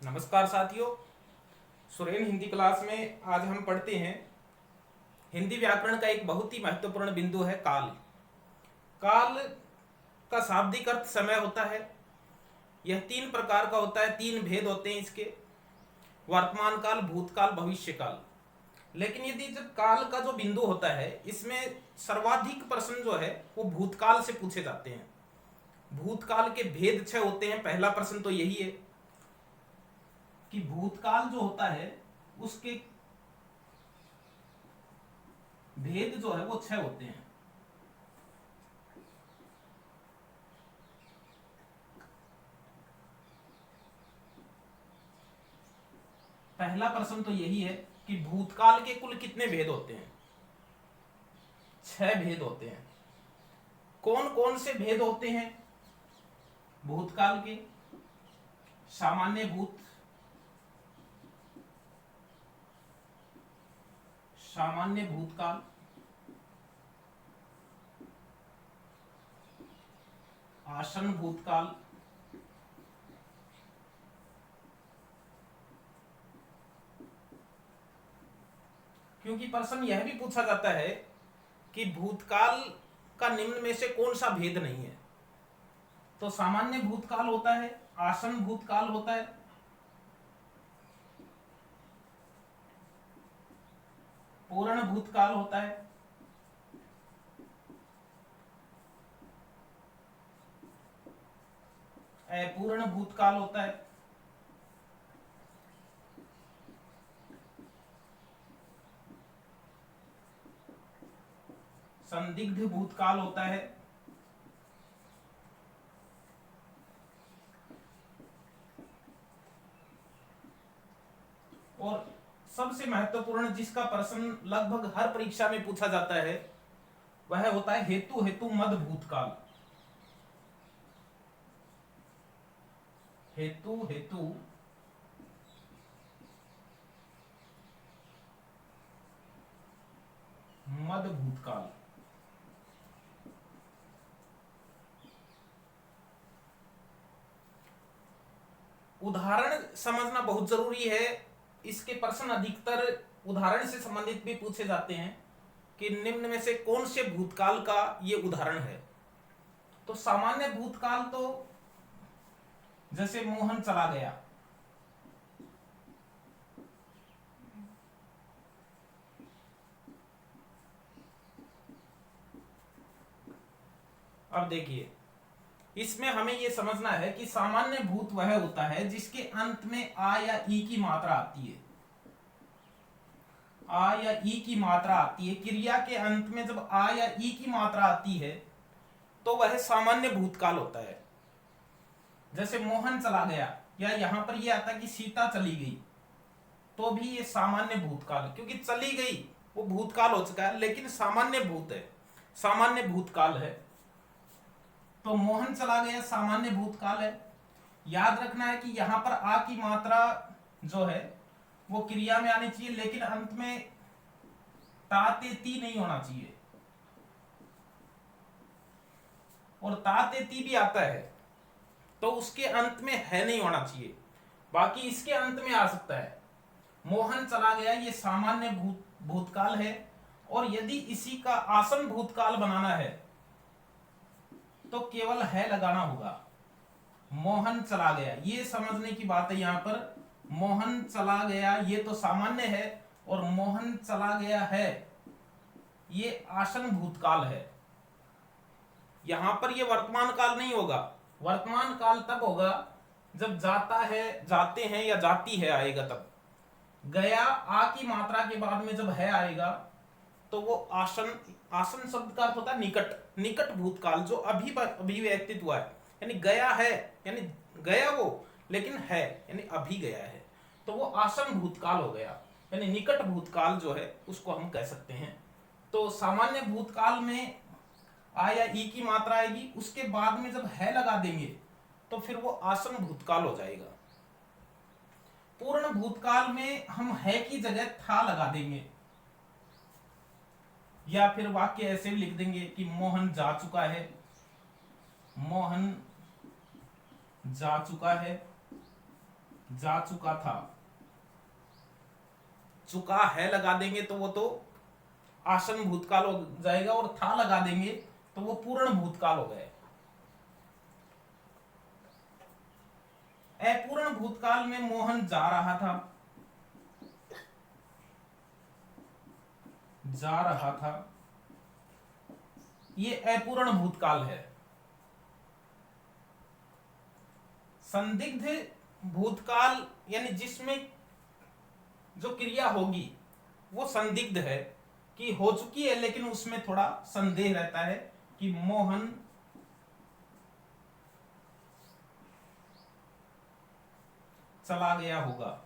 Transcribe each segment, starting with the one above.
नमस्कार साथियों। सुरेन हिंदी क्लास में आज हम पढ़ते हैं हिंदी व्याकरण का एक बहुत ही महत्वपूर्ण बिंदु है काल। काल का शाब्दिक अर्थ समय होता है। यह तीन प्रकार का होता है, तीन भेद होते हैं इसके, वर्तमान काल, भूतकाल, भविष्य काल। लेकिन यदि जब काल का जो बिंदु होता है इसमें सर्वाधिक प्रश्न जो है वो भूतकाल से पूछे जाते हैं। भूतकाल के भेद 6 होते हैं। पहला प्रश्न तो यही है कि भूतकाल जो होता है उसके भेद जो है वो 6 होते हैं। पहला प्रश्न तो यही है कि भूतकाल के कुल कितने भेद होते हैं। 6 भेद होते हैं। कौन कौन से भेद होते हैं भूतकाल के? सामान्य भूत, सामान्य भूतकाल, आसन्न भूतकाल, क्योंकि प्रश्न यह भी पूछा जाता है कि भूतकाल का निम्न में से कौन सा भेद नहीं है। तो सामान्य भूतकाल होता है, आसन्न भूतकाल होता है, पूर्ण भूतकाल होता है, अपूर्ण भूतकाल होता है, संदिग्ध भूतकाल होता है, और सबसे महत्वपूर्ण जिसका प्रश्न लगभग हर परीक्षा में पूछा जाता है वह होता है हेतु हेतु मद भूतकाल। हेतु हेतु मद भूतकाल। उदाहरण समझना बहुत जरूरी है। इसके प्रश्न अधिकतर उदाहरण से संबंधित भी पूछे जाते हैं कि निम्न में से कौन से भूतकाल का ये उदाहरण है। तो सामान्य भूतकाल तो जैसे मोहन चला गया, अब देखिए इसमें हमें यह समझना है कि सामान्य भूत वह होता है जिसके अंत में आ या ई की मात्रा आती है। आ या ई की मात्रा आती है, क्रिया के अंत में जब आ या ई की मात्रा आती है तो वह सामान्य भूतकाल होता है। जैसे मोहन चला गया, या यहां पर यह आता कि सीता चली गई, तो भी ये सामान्य भूतकाल, क्योंकि चली गई वो भूतकाल हो चुका है लेकिन सामान्य भूत है, सामान्य भूतकाल है। तो मोहन चला गया सामान्य भूतकाल है। याद रखना है कि यहां पर आ की मात्रा जो है वो क्रिया में आनी चाहिए, लेकिन अंत में ता ते ती नहीं होना चाहिए, और ता ते ती भी आता है तो उसके अंत में है नहीं होना चाहिए, बाकी इसके अंत में आ सकता है। मोहन चला गया ये सामान्य भूतकाल है, और यदि इसी का आसन्न भूतकाल बनाना है तो केवल है लगाना होगा। मोहन चला गया, ये समझने की बात है। यहां पर मोहन चला गया ये तो सामान्य है, और मोहन चला गया है ये आसन्न भूतकाल है। यहां पर ये वर्तमान काल नहीं होगा। वर्तमान काल तब होगा जब जाता है, जाते हैं या जाती है आएगा तब। गया आ की मात्रा के बाद में जब है आएगा तो वो आसन्न, आसन्न शब्द का अर्थ होता है निकट, निकट भूतकाल जो अभी अभिव्यक्तित हुआ है। यानी गया है, यानी गया वो लेकिन है, यानी अभी गया है, तो वो आसन्न भूतकाल हो गया, यानी निकट भूतकाल जो है उसको हम कह सकते हैं। तो सामान्य भूतकाल में आ या ई की मात्रा आएगी, उसके बाद में जब है लगा देंगे तो फिर वो आसन्न भूतकाल हो जाएगा। पूर्ण भूतकाल में हम है की जगह था लगा देंगे, या फिर वाक्य ऐसे भी लिख देंगे कि मोहन जा चुका है, मोहन जा चुका है, जा चुका था, चुका है लगा देंगे तो वो तो आसन भूतकाल हो जाएगा, और था लगा देंगे तो वो पूर्ण भूतकाल हो गए। अपूर्ण भूतकाल में मोहन जा रहा था, जा रहा था, ये अपूर्ण भूतकाल है। संदिग्ध भूतकाल यानी जिसमें जो क्रिया होगी वो संदिग्ध है कि हो चुकी है, लेकिन उसमें थोड़ा संदेह रहता है कि मोहन चला गया होगा।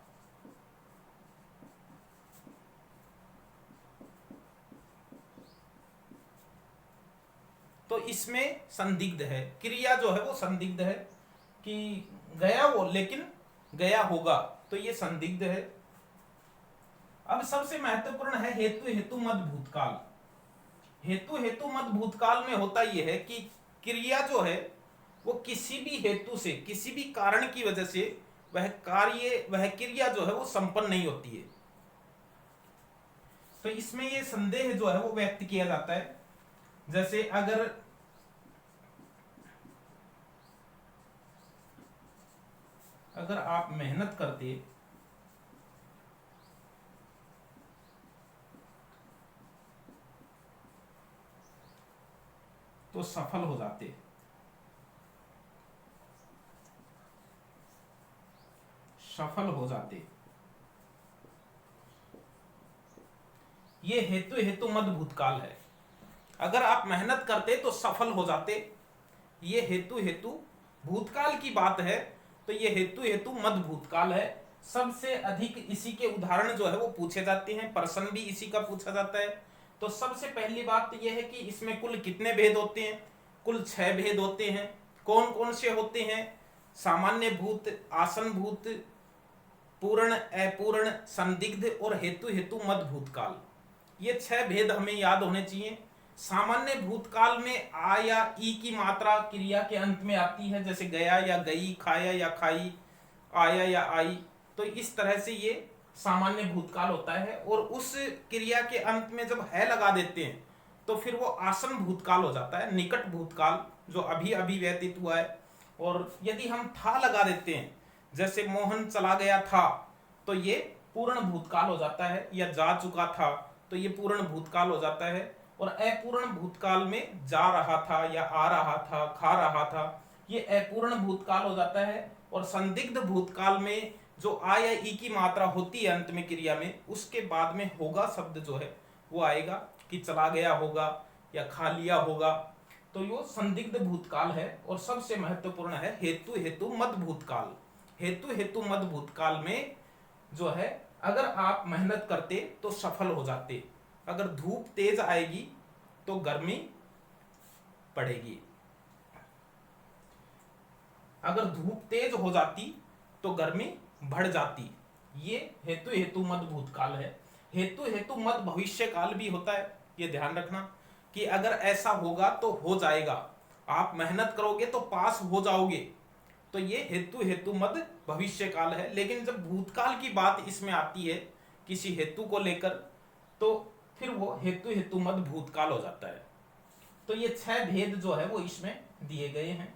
तो इसमें संदिग्ध है, क्रिया जो है वो संदिग्ध है कि गया वो लेकिन गया होगा, तो ये संदिग्ध है। अब सबसे महत्वपूर्ण है हेतु हेतु मद भूतकाल। हेतु हेतु मद भूतकाल में होता यह है कि क्रिया जो है वो किसी भी हेतु से, किसी भी कारण की वजह से वह कार्य, वह क्रिया जो है वो संपन्न नहीं होती है। तो इसमें ये संदेह जो है वो व्यक्त किया जाता है। जैसे अगर आप मेहनत करते तो सफल हो जाते, सफल हो जाते। ये हेतु हेतु मद भूतकाल है। अगर आप मेहनत करते तो सफल हो जाते, ये हेतु हेतु भूतकाल की बात है। तो ये हेतु हेतु मद भूतकाल है। सबसे अधिक इसी के उदाहरण जो है वो पूछे जाते हैं, प्रश्न भी इसी का पूछा जाता है। तो सबसे पहली बात तो यह है कि इसमें कुल कितने भेद होते हैं? कुल 6 भेद होते हैं। कौन कौन से होते हैं? सामान्य भूत, आसन भूत, पूर्ण, अपूर्ण, संदिग्ध और हेतु हेतु मद भूतकाल। ये 6 भेद हमें याद होने चाहिए। सामान्य भूतकाल में आ या ई की मात्रा क्रिया के अंत में आती है, जैसे गया या गई, खाया या खाई, आया या आई। तो इस तरह से ये सामान्य भूतकाल होता है। और उस क्रिया के अंत में जब है लगा देते हैं तो फिर वो आसन भूतकाल हो जाता है, निकट भूतकाल जो अभी अभी व्यतीत हुआ है। और यदि हम था लगा देते हैं, जैसे मोहन चला गया था, तो ये पूर्ण भूतकाल हो जाता है। या जा चुका था तो ये पूर्ण भूतकाल हो जाता है। और अपूर्ण भूतकाल में जा रहा था या आ रहा था, खा रहा था, ये अपूर्ण भूतकाल हो जाता है। और संदिग्ध भूतकाल में जो आ या ई की मात्रा होती है अंत में क्रिया में, उसके बाद में होगा शब्द जो है वो आएगा कि चला गया होगा या खा लिया होगा। तो ये संदिग्ध भूतकाल है। और सबसे महत्वपूर्ण है हेतु हेतु मद भूतकाल। हेतु हेतु मद भूतकाल में जो है अगर आप मेहनत करते तो सफल हो जाते, अगर धूप तेज आएगी तो गर्मी पड़ेगी, अगर धूप तेज हो जाती तो गर्मी बढ़ जाती। ये हेतु हेतु मद भूतकाल है। हेतु हेतु मद भविष्य काल भी होता है, ये ध्यान रखना कि अगर ऐसा होगा तो हो जाएगा, आप मेहनत करोगे तो पास हो जाओगे। तो ये हेतु हेतु मद भविष्य काल है। लेकिन जब भूतकाल की बात इसमें आती है किसी हेतु को लेकर, तो फिर वो हेतु हेतु मद भूतकाल हो जाता है। तो ये 6 भेद जो है वो इसमें दिए गए हैं।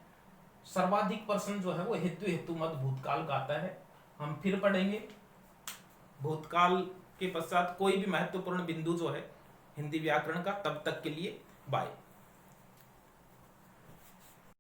सर्वाधिक प्रश्न जो है वो हेतु हेतु मद भूतकाल का आता है। हम फिर पढ़ेंगे भूतकाल के पश्चात कोई भी महत्वपूर्ण बिंदु जो है हिंदी व्याकरण का। तब तक के लिए बाय।